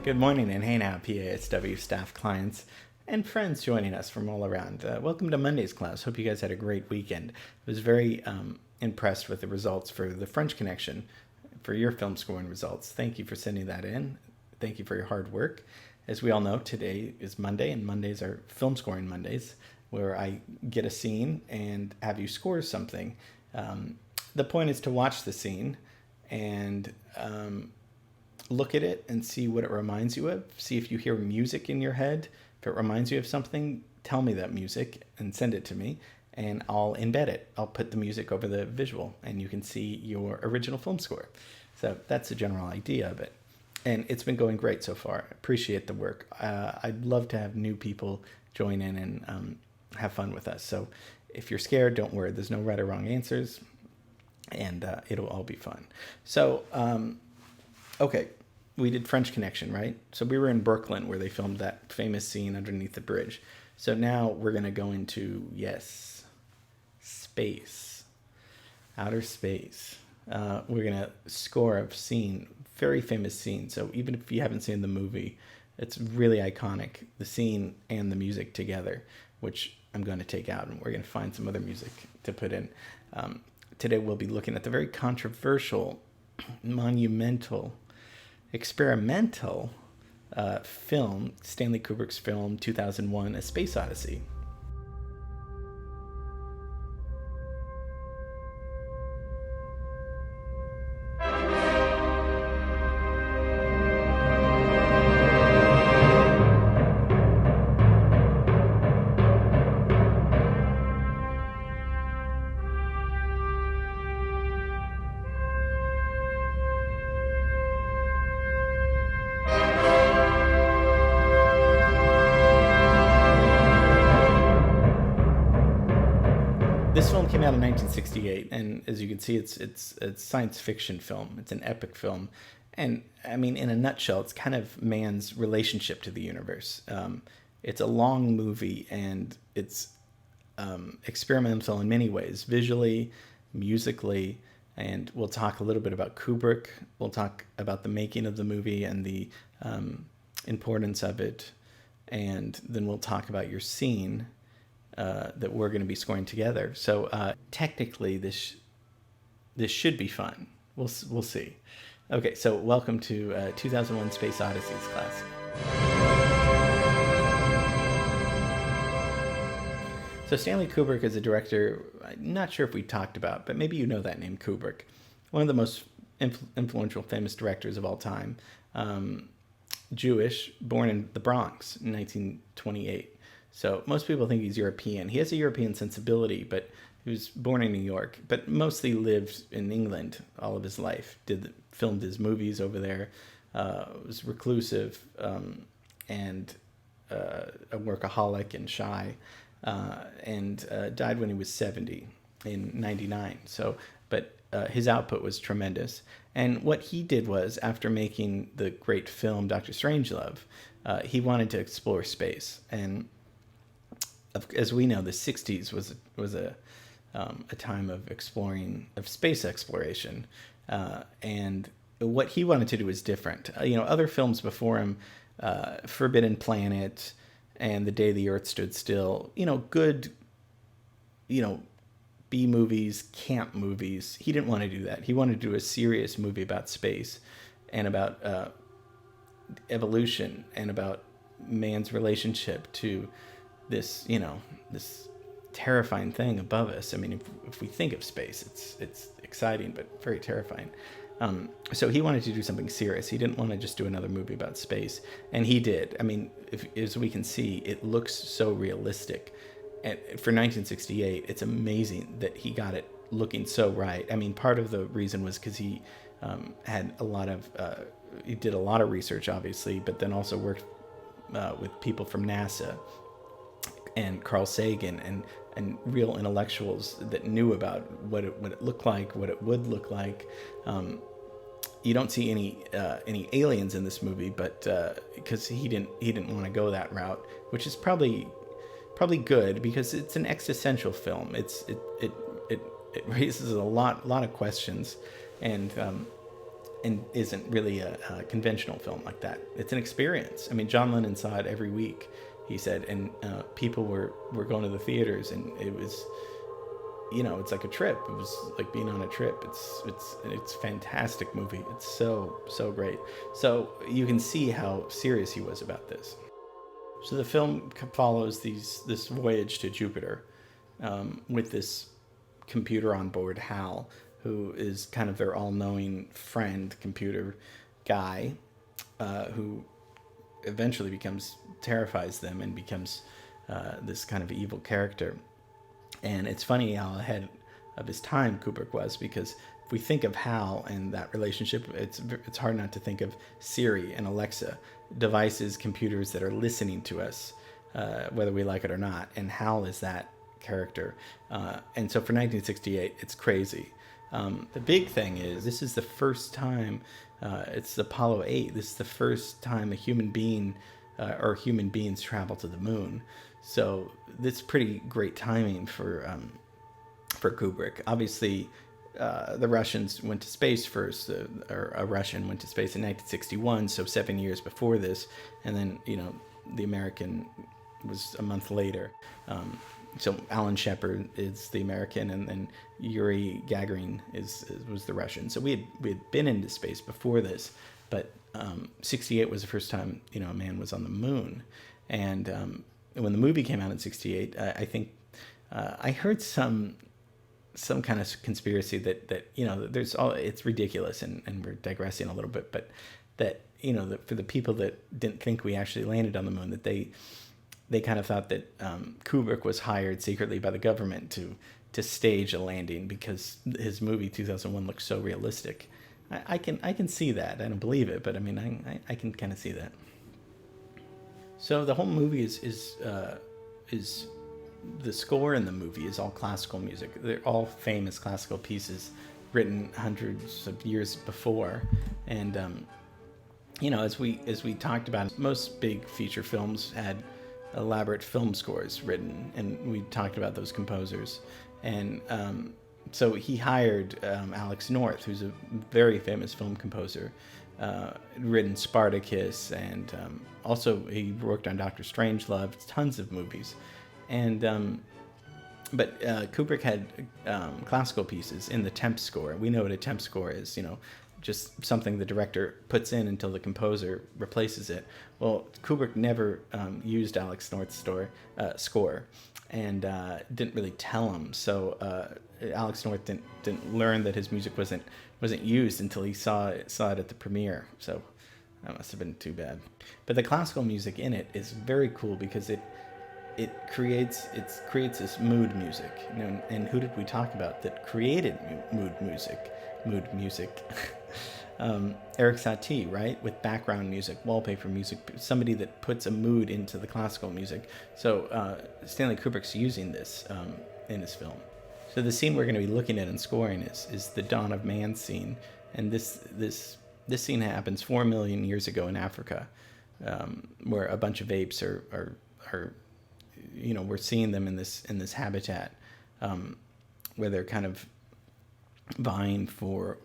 Good morning, and hey now, PASW staff, clients, and friends joining us from all around. Welcome to Monday's class. Hope you guys had a great weekend. I was very impressed with the results for the French Connection, for your film scoring results. Thank you for sending that in. Thank you for your hard work. As we all know, today is Monday, and Mondays are film scoring Mondays, where I get a scene and have you score something. The point is to watch the scene and look at it and see what it reminds you of. See if you hear music in your head. If it reminds you of something, tell me that music and send it to me, and I'll embed it. I'll put the music over the visual, and you can see your original film score. So that's the general idea of it. And it's been going great so far. I appreciate the work. I'd love to have new people join in and have fun with us. So if you're scared, don't worry. There's no right or wrong answers, and it'll all be fun. So, okay, we did French Connection, right? So we were in Brooklyn where they filmed that famous scene underneath the bridge. So now we're going to go into, yes, space, outer space. We're going to score a scene, very famous scene. So even if you haven't seen the movie, it's really iconic, the scene and the music together, which I'm going to take out, and we're going to find some other music to put in. Today we'll be looking at the very controversial, monumental, experimental film, Stanley Kubrick's film 2001, A Space Odyssey. This film came out in 1968, and as you can see, it's a science fiction film. It's an epic film, and I mean, in a nutshell, it's kind of man's relationship to the universe. It's a long movie, and it's experimental in many ways, visually, musically, and we'll talk a little bit about Kubrick. We'll talk about the making of the movie and the importance of it, and then we'll talk about your scene that we're going to be scoring together. So technically, this should be fun. We'll see. Okay, so welcome to 2001 Space Odyssey's class. So Stanley Kubrick is a director I'm not sure if we talked about, but maybe you know that name, Kubrick. One of the most influential, famous directors of all time. Jewish, born in the Bronx in 1928. So most people think he's European. He has a European sensibility, but he was born in New York, but mostly lived in England all of his life. Filmed his movies over there. Was reclusive and a workaholic and shy, and died when he was 70 in 99. So, but his output was tremendous. And what he did was, after making the great film Dr. Strangelove, he wanted to explore space. And as we know, the 60s was a time of space exploration, and what he wanted to do was different. Other films before him, Forbidden Planet and The Day the Earth Stood Still, good, B movies, camp movies. He didn't want to do that. He wanted to do a serious movie about space and about evolution and about man's relationship to this terrifying thing above us. I mean, if we think of space, it's exciting but very terrifying. So he wanted to do something serious. He didn't want to just do another movie about space, and he did. I mean, as we can see, it looks so realistic. And for 1968, it's amazing that he got it looking so right. I mean, part of the reason was because he had he did a lot of research, obviously, but then also worked with people from NASA and Carl Sagan and real intellectuals that knew about what it looked like, what it would look like. You don't see any aliens in this movie, but because he didn't want to go that route, which is probably good, because it's an existential film. It raises a lot of questions, and and isn't really a conventional film like that. It's an experience. I mean, John Lennon saw it every week, he said, and people were going to the theaters, and it was, it's like a trip. It was like being on a trip. It's a fantastic movie. It's so great. So you can see how serious he was about this. So the film follows this voyage to Jupiter with this computer on board, Hal, who is kind of their all-knowing friend, computer guy, who eventually terrifies them and becomes this kind of evil character. And it's funny how ahead of his time Kubrick was, because if we think of Hal and that relationship, it's hard not to think of Siri and Alexa, devices, computers that are listening to us, whether we like it or not. And Hal is that character. And so for 1968, it's crazy. The big thing is, this is the first time, it's Apollo 8. This is the first time a human being or human beings travel to the moon. So this is pretty great timing for Kubrick. Obviously, the Russians went to space first, or a Russian went to space in 1961, so 7 years before this, and then the American was a month later. So Alan Shepard is the American, and then Yuri Gagarin was the Russian. So we had been into space before this, but 68 was the first time a man was on the moon. And when the movie came out in 68, I think I heard some kind of conspiracy that there's it's ridiculous, and we're digressing a little bit, but that that for the people that didn't think we actually landed on the moon, that they kind of thought that Kubrick was hired secretly by the government to stage a landing because his movie 2001 looks so realistic. I can see that. I don't believe it, but I mean I can kind of see that. So the whole movie is the score in the movie is all classical music. They're all famous classical pieces written hundreds of years before, and as we talked about, most big feature films had elaborate film scores written, and we talked about those composers. And so he hired Alex North, who's a very famous film composer, written Spartacus, and also he worked on Dr. Strangelove, tons of movies. And but Kubrick had classical pieces in the temp score. We know what a temp score is, just something the director puts in until the composer replaces it. Well, Kubrick never used Alex North's score, and didn't really tell him. So Alex North didn't learn that his music wasn't used until he saw it at the premiere. So that must have been too bad. But the classical music in it is very cool because it creates this mood music. And who did we talk about that created mood music? Eric Satie, right? With background music, wallpaper music, somebody that puts a mood into the classical music. So Stanley Kubrick's using this in his film. So the scene we're going to be looking at in scoring is the Dawn of Man scene, and this scene happens 4 million years ago in Africa, where a bunch of apes are we're seeing them in this habitat, where they're kind of vying for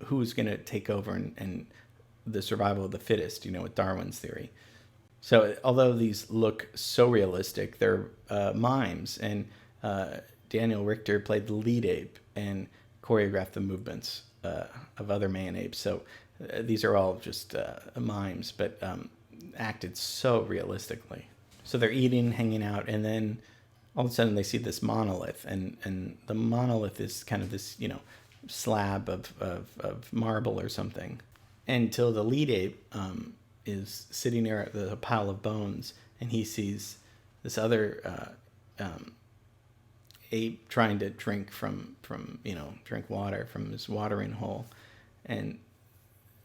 who's going to take over and the survival of the fittest, with Darwin's theory. So although these look so realistic, they're mimes, and Daniel Richter played the lead ape and choreographed the movements of other man apes. So these are all just mimes, but acted so realistically. So they're eating, hanging out, and then all of a sudden they see this monolith, and the monolith is kind of this, slab of marble or something, until the lead ape is sitting there at the pile of bones, and he sees this other ape trying to drink drink water from this watering hole, and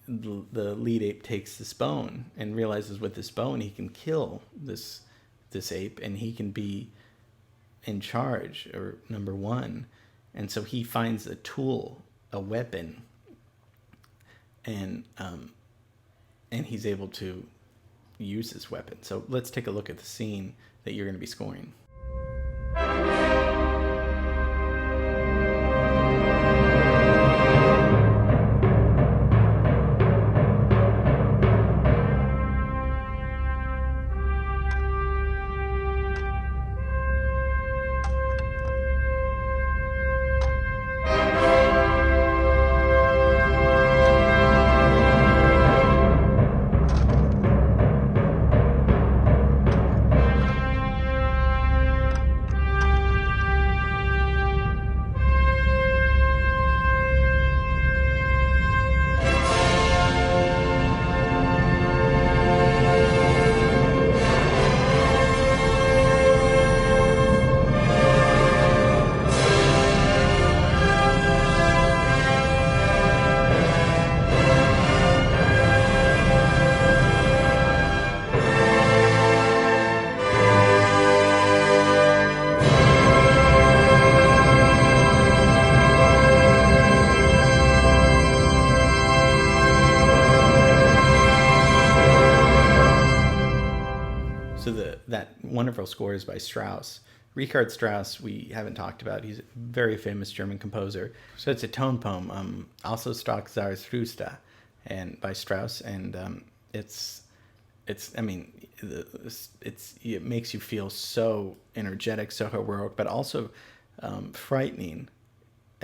the lead ape takes this bone and realizes with this bone he can kill this ape, and he can be in charge, or number one. And so he finds a tool, a weapon, and he's able to use this weapon. So let's take a look at the scene that you're going to be scoring. wonderful scores by Strauss. Richard Strauss, we haven't talked about. He's a very famous German composer. So it's a tone poem, also Stock Zarathustra, and by Strauss, and I mean, it makes you feel so energetic, so heroic, but also frightening.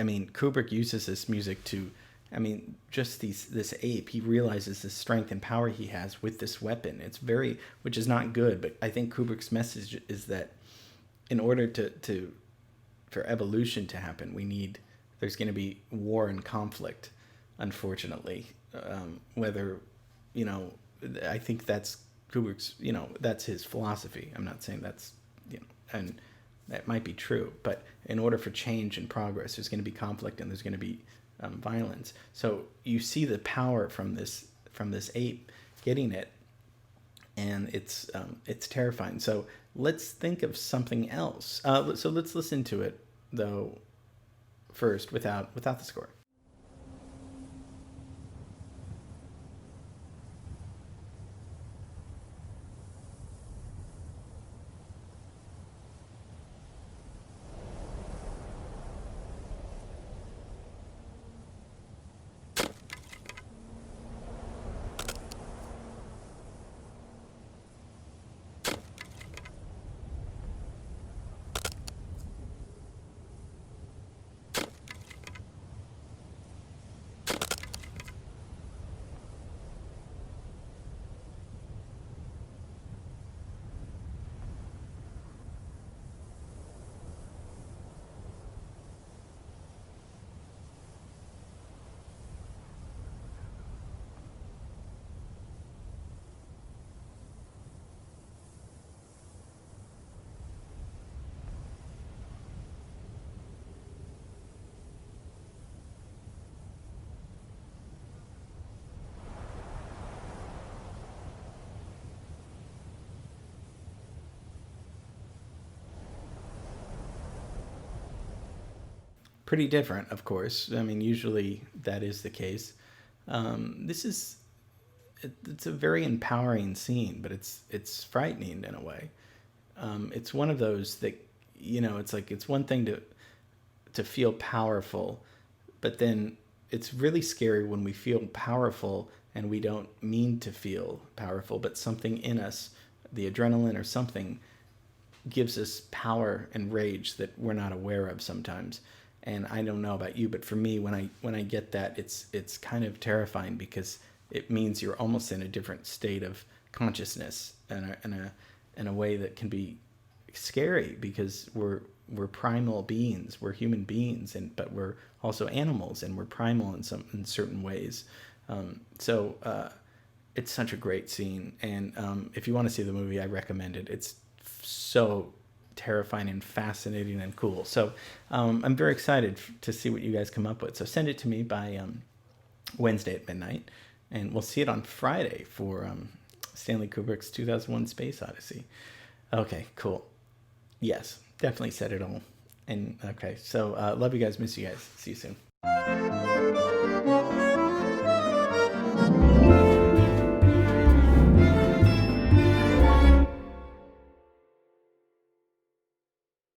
I mean, Kubrick uses this music to, I mean, just this ape, he realizes the strength and power he has with this weapon. It's very, which is not good, but I think Kubrick's message is that in order for evolution to happen, there's going to be war and conflict, unfortunately. Whether, I think that's Kubrick's, that's his philosophy. I'm not saying that's, and that might be true, but in order for change and progress, there's going to be conflict and there's going to be violence. So you see the power from this ape getting it, and it's terrifying. So let's think of something else. So let's listen to it though first without the score. Pretty different, of course. I mean, usually that is the case. This is it's a very empowering scene, but it's frightening in a way. It's one of those that it's like it's one thing to feel powerful, but then it's really scary when we feel powerful and we don't mean to feel powerful, but something in us, the adrenaline or something, gives us power and rage that we're not aware of sometimes. And I don't know about you, but for me, when I get that, it's kind of terrifying because it means you're almost in a different state of consciousness in a way that can be scary because we're primal beings, we're human beings, but we're also animals, and we're primal in certain ways. So it's such a great scene, and if you want to see the movie, I recommend it. It's so terrifying and fascinating and cool. So I'm very excited to see what you guys come up with. So send it to me by Wednesday at midnight, and we'll see it on Friday for Stanley Kubrick's 2001 Space Odyssey. Okay, cool. Yes, definitely said it all. And okay, so love you guys, miss you guys. See you soon.